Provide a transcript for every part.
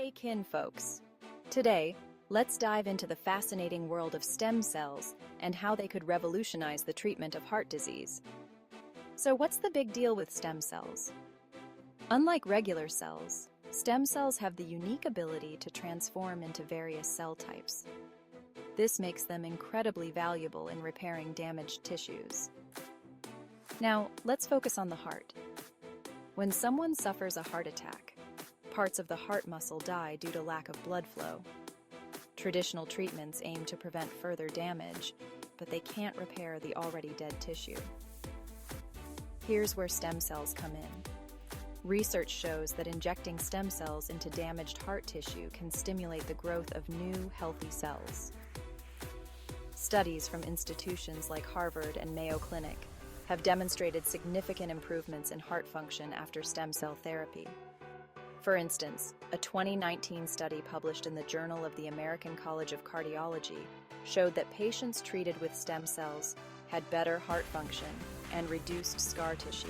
Hey kinfolks! Today, let's dive into the fascinating world of stem cells and how they could revolutionize the treatment of heart disease. So what's the big deal with stem cells? Unlike regular cells, stem cells have the unique ability to transform into various cell types. This makes them incredibly valuable in repairing damaged tissues. Now, let's focus on the heart. When someone suffers a heart attack, parts of the heart muscle die due to lack of blood flow. Traditional treatments aim to prevent further damage, but they can't repair the already dead tissue. Here's where stem cells come in. Research shows that injecting stem cells into damaged heart tissue can stimulate the growth of new, healthy cells. Studies from institutions like Harvard and Mayo Clinic have demonstrated significant improvements in heart function after stem cell therapy. For instance, a 2019 study published in the Journal of the American College of Cardiology showed that patients treated with stem cells had better heart function and reduced scar tissue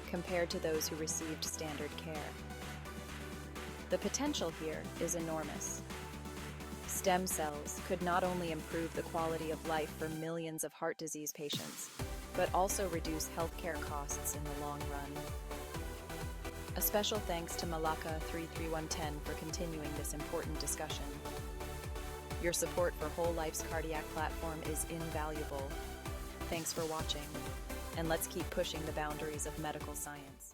compared to those who received standard care. The potential here is enormous. Stem cells could not only improve the quality of life for millions of heart disease patients, but also reduce healthcare costs in the long run. A special thanks to Malaka 33110 for continuing this important discussion. Your support for Whole Life's cardiac platform is invaluable. Thanks for watching, and let's keep pushing the boundaries of medical science.